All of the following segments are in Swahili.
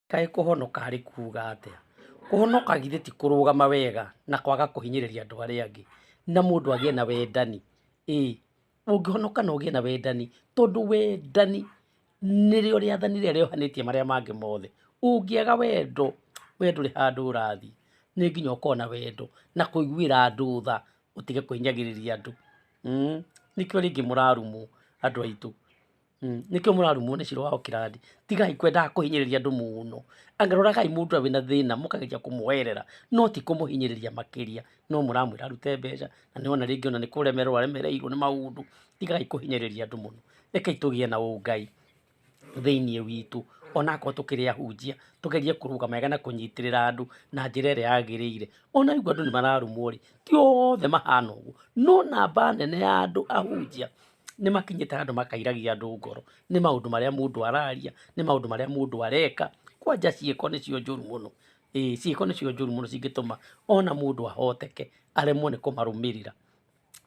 Kaĩ kũhonoka harĩ kuuga atĩa? Kũhonoka githĩ ti kũrũgama wega na kwaga kũhinyĩrĩria andũ arĩa angĩ na mũndũ agĩe na wendani. Ũngĩhonoka na ũgĩe na wendani, tondũ wendani nĩrĩo rĩathani rĩrĩa rĩohanĩtie marĩa mangĩ mothe. Ũngĩaga wendo, we ndũrĩ handũ ũrathiĩ. Nĩ nginya ũkorwo na wendo na kũiguĩra andũ tha, ũtige kũhinyagĩrĩria andũ. Nĩkĩo rĩngĩ mũrarumwo andũ aitũ. Nĩkĩo mũrarumwo nĩ Ciro wa Kĩrathi. Tigai kwendaga kũhinyĩrĩria andũ mũno. Roragai mũndũ ũrĩa wĩna thĩna mũkageria kũmwoerera, no ti kũmũhinyĩrĩria makĩria. No mũramwĩra arute mbeca na nĩwona rĩngĩ ona nĩ kũremerwo aremereirwo nĩ maũndũ. Tigai kũhinyĩrĩria andũ mũno. Rekei tũgĩe na ũngai thĩiniĩ witũ. Ona akorwo tũkĩrĩ ahunjia, tũgerie kũrũgama wega na kũnyitĩrĩra andũ na njĩra ĩrĩa yagĩrĩire. Ona aigua andũ nĩ mararumwo rĩ, ti othe mahana ũguo. No namba nene ya andũ ahunjia nĩ makinyĩte handũ makairagia andũ ngoro. Nĩ maũndũ marĩa mũndũ araria, nĩ maũndũ marĩa mũndũ areka. Kwanja ciĩko nĩcio njũru mũno. Ciĩko nĩcio njũru mũno cingĩtũma ona mũndũ ahoteke aremwo nĩ kũmarũmĩrĩra.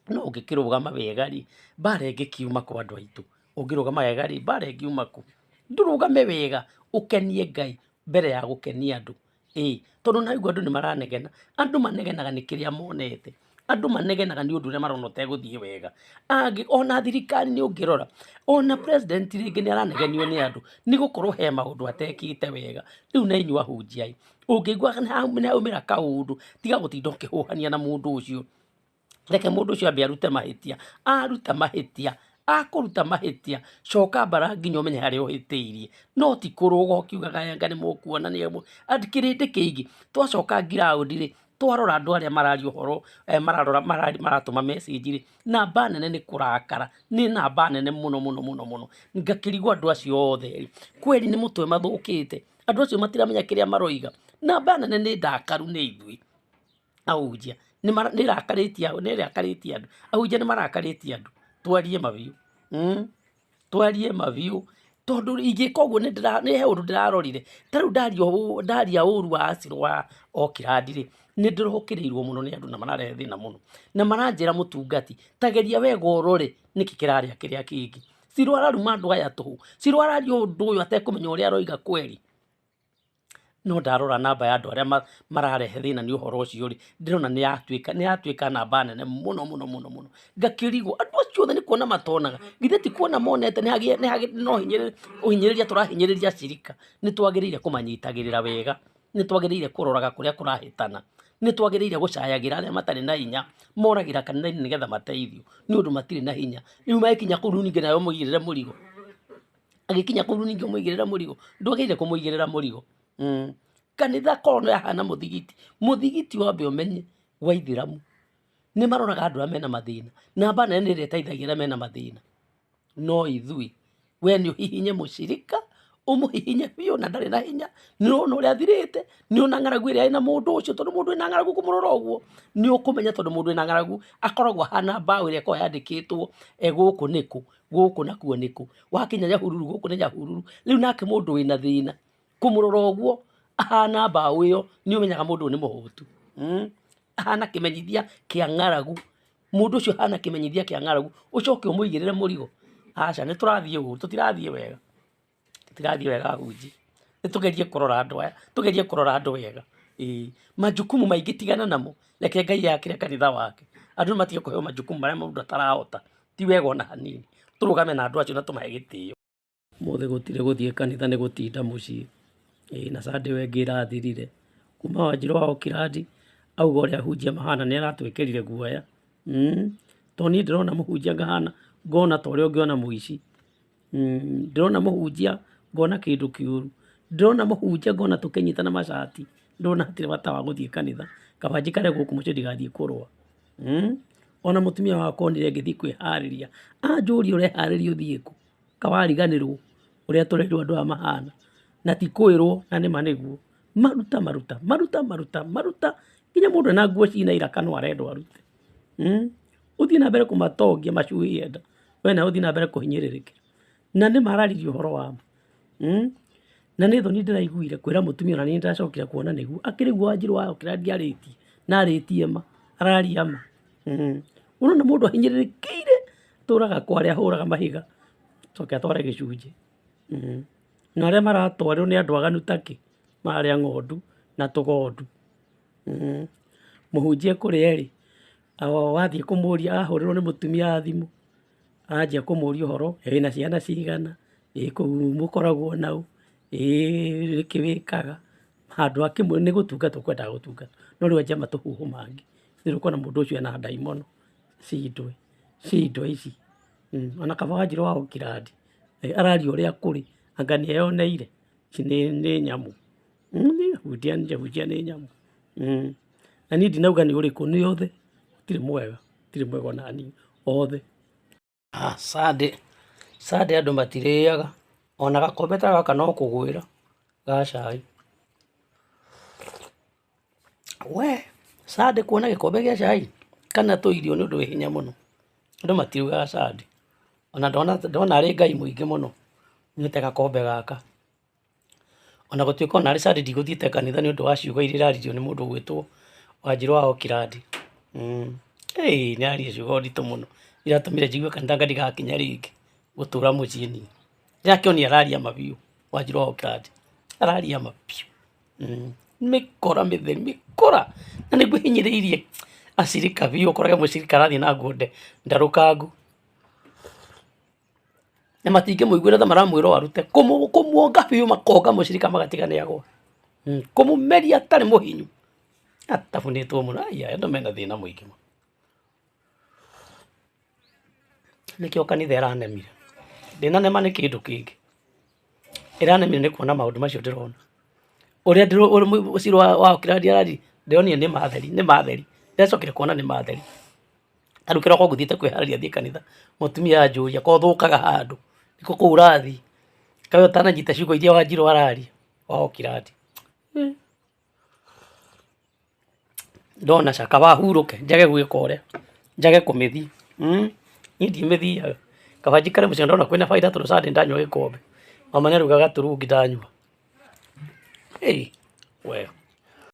No ũngĩkĩrũgama wega rĩ, mbara ĩngĩkiuma kũ andũ aitũ? Ũngĩrũgama wega rĩ, mbara ĩngiuma kũ? Ndũrũgame wega ũkenie Ngai mbere ya gũkenia andũ. Tondũ naigua andũ nĩ maranegena. Andũ manegenaga nĩ kĩrĩa monete. Andũ manegenaga nĩ ũndũ ũrĩa marona ũtegũthiĩ wega. Ona thirikari nĩ ũngĩrora, ona president rĩngĩ nĩ aranegenio nĩ andũ nĩ gũkorwo he maũndũ atekĩte wega. Rĩu na inyuĩ ahunjia ĩ, ũngĩigua nĩ haumĩra kaũndũ, tiga gũtinda ũkĩhũhania na mũndũ ũcio. Reke mũndũ ũcio ambe arute mahĩtia. Aruta mahĩtia, akũruta mahĩtia, coka mbara nginya ũmenye harĩa ũhĩtĩirie. No ti kũrũga ũkiugaga anga nĩ mũkuona kĩrĩndĩ kĩingĩ. Twacoka ground rĩ, twarora andũ arĩa mararia ũhoro, maratũma message rĩ, namba nene nĩ kũrakara. Nĩ namba nene mũno mũno mũno mũno. Ngakĩrigwo andũ acio othe rĩ, kweri nĩ mũtwe mathũkĩte? Andũ acio matiramenya kĩrĩa maroiga. Namba nene nĩ ndakaru nĩ ithuĩ ahunjia. Nĩ ĩrakarĩtie andũ. Ahunjia nĩ marakarĩtie andũ. Twarie mabiũ. Twarie mabiũ. Tondũ ingĩka ũguo nĩ he ũndũ ndĩrarorire. Ta rĩu ndaria ũru wa Ciro wa Kĩrathi rĩ, nĩ ndĩrokĩrĩirwo mũno nĩ andũ na mararehe thĩna mũno. Na maranjĩra mũtungati, ta geria wega ũrore nĩkĩ kĩrarĩa kĩrĩa kĩngĩ. Ciro araruma andũ aya tũhũ. Ciro araria ũndũ ũyũ atekũmenya ũrĩa aroiga kweri. No ndarora namba ya andũ arĩa mararehe thĩna nĩ ũhoro ũcio rĩ, ndĩrona nĩ yatuĩka namba nene mũno mũno mũno mũno. Ngakĩrigwo andũ acio othe nĩ kuona matonaga. Githĩ ti kuona monete no ũhinyĩrĩria tũrahinyĩrĩria acirika. Nĩ twagĩrĩire kũmanyitagĩrĩra wega. Nĩ twagĩrĩire kũroraga kũrĩa kũrahĩtana. Nĩ twagĩrĩire gũcayagĩra arĩa matarĩ na hinya. Moragĩra kanitha-inĩ nĩgetha mateithio nĩ ũndũ matirĩ na hinya. Rĩu magĩkinya kũu rĩu ningĩ nawe ũmũigĩrĩre mũrigo. Agĩkinya kũu rĩu ningĩ ũmũigĩrĩre mũrigo. Ndwagĩrĩire kũmũigĩrĩra mũrigo. Kanitha korwo no yahana mũthigiti. Mũthigiti wambe ũmenye wa Ithĩramu nĩ maroraga andũ arĩa mena mathĩna. Namba nene nĩ ĩrĩa ĩteithagia arĩa mena mathĩna. No ithuĩ, we nĩ ũhihinye mũcirika, ũmũhihinye biũ na ndarĩ na hinya. Nĩ ũrona ũrĩa athirĩte, nĩ ũrona ng'aragu ĩrĩa ĩna mũndũ ũcio, tondũ mũndũ wĩna ng'aragu kũmũrora ũguo. Nĩ ũkũmenya tondũ mũndũ wĩna ng'aragu akoragwo ahana mbaũ ĩrĩa ĩkoragwo yandĩkĩtwo gũkũ nĩkũ, gũkũ nakuo nĩkũ. Wakinya Nyahururu gũkũ nĩ Nyahururu. Rĩu nake mũndũ wĩna thĩna kũmũrora ũguo ahana mbaũ ĩyo nĩ ũmenyaga mũndũ ũyũ nĩ mũhũtu. Ahana kĩmenyithia kĩa ng'aragu. Mũndũ ũcio ahana kĩmenyithia kĩa ng'aragu. Ũcoke ũmũigĩrĩre mũrigo. Aca nĩ tũrathiĩ ũru, tũtirathiĩ wega. Tũtirathiĩ wega ahunjia. Nĩ tũgerie kũrora andũ aya, tũgerie kũrora andũ wega. Majukumu maingĩ tigana namo. Reke Ngai akĩre kanitha wake. Andũ matige kũheo majukumu marĩa mũndũ atarahota. Ti wega ona hanini. Tũrũgame na andũ acio na tũmahe gĩtĩo. Mũthĩ gũtirĩ gũthiĩ kanitha nĩ gũtinda mũciĩ. Na Sunday wengĩ ĩrathirire. Kuma Wanjirũ wa Kĩrathi auga ũrĩa ahunjia mahana nĩ aratwĩkĩrire guoya. Tondũ niĩ ndĩrona mũhunjia ngahana, ngona ta ũrĩa ũngĩona mũici. Ndĩrona mũhunjia ngona kĩndũ kĩũru. Ndĩrona mũhunjia ngona tũkĩnyitana macati. Ndĩrona hatirĩ bata wa gũthiĩ kanitha. Kaba njikare gũkũ mũciĩ ndigathiĩ kũrũa. Ona mũtumia wakwa onire ngĩthiĩ kwĩharĩria. Anjũria ũreharĩria ũthiĩ kũ? Kawariganĩrwo ũrĩa tũrerirwo andũ aya mahana. Na ti kwĩrwo na nĩma nĩguo. Maruta. Nginya mũndũ ena nguo cina iraka no arendwo arute. Ũthiĩ na mbere kũmatongia macuhie nda. We na ũthiĩ na mbere kũhinyĩrĩrĩkĩra. Na nĩ mararirie ũhoro wa ma. Na nĩ thoni ndĩraiguire kwĩra mũtumia na nĩ ndĩracokire kuona nĩguo. Akĩrĩguo Wanjirũ wa Kĩrathi arĩtie. Na arĩtie ma. Araria ma. Ũrona mũndũ ahinyĩrĩrĩkĩire tũraga kwarĩa hũraga mahiga. Coke atware gĩcunjĩ. Na arĩa maratwarĩrwo nĩ andũ aganu takĩ. marĩa ng'ondu na tũgondu. Mũhunjia kũrĩa rĩ, wathiĩ kũmũria ahũrĩrwo nĩ mũtumia thimũ, anjia kũmũria ũhoro, wĩna ciana cigana, kũu mũkoragwo naũ, nĩkĩ wĩkaga, handũ ha kĩmwe nĩ gũtungata ũkwendaga gũtungata, no rĩu anjia matũhuho mangĩ, rĩu ũkona mũndũ ũcio ena ndaimono, cindwe ici. Ona kaba Wanjirũ wa Okirandi araria ũrĩa kũrĩ, anga nĩeyoneire, ici nĩ nyamũ, hunjia nĩ nyamũ. Na niĩ ndinauga nĩ ũrĩkũ, nĩ othe, gũtirĩ mwega ona hanini, othe. Sunday andũ matirĩaga, ona gakombe ta gaka no kũgwĩra ga cai. Sunday kuona gĩkombe gĩa cai kana tũirio nĩ ũndũ wĩ hinya mũno, andũ matirugaga Sunday. Ona ndona arĩ Ngai mũingĩ mũno nyuĩte gakombe gaka. Ona gũtuĩka ona arĩ Sunday ndigũthiĩte kanitha nĩ ũndũ wa ciugo iria iraririo nĩ mũndũ ũgwĩtwo Wanjirũ wa Okirandi. Nĩ aririe ciugo nditũ mũno, iratũmire njigue kanitha ndigagakinya rĩngĩ gũtũra mũciĩ niĩ. Ndĩrakĩonia araria ma biũ Wanjirũ wa Okirandi, araria ma biũ. Mĩkora mĩtheri, mĩkora, na nĩguo hinyĩrĩirie acirika biũ, ũkorage mũcirika arathiĩ na nguo ndarũkangu, na matingĩmũiguĩra tha maramwĩra arute, kũmuonga biũ makonga mũcirika magatiga nĩagwa, kũmũmeria atarĩ mũhinyu, atafunĩtwo mũno. Andũ mena thĩna mũingĩ mũno. Nĩkĩo kanitha ĩranemire, ndĩnanema nĩ kĩndũ kĩngĩ, ĩranemire nĩ kuona maũndũ macio ndĩrona, ũrĩa Wanjirũ wa Okirandi arari, ndĩronire nĩ matheri, ndĩracokire kuona nĩ matheri. Na rĩu kĩroko ngũthiĩte kwĩharĩria thiĩ kanitha, mũtumia anjũria ko thũkaga handũ, nĩkũ kũu ũrathiĩ, kaĩ ũtananyita ciugo iria Wanjirũ araria wa Okirandi. Ndona ca kaba hurũke njage gwĩka ũrĩa, njage kũmĩthiĩ, niĩ ndimĩthiaga, kaba njikare mũciĩ ndona kwĩna baida tondũ Sunday ndanyua gĩkombe, mama nĩarugaga turungi ndanyua. Wega.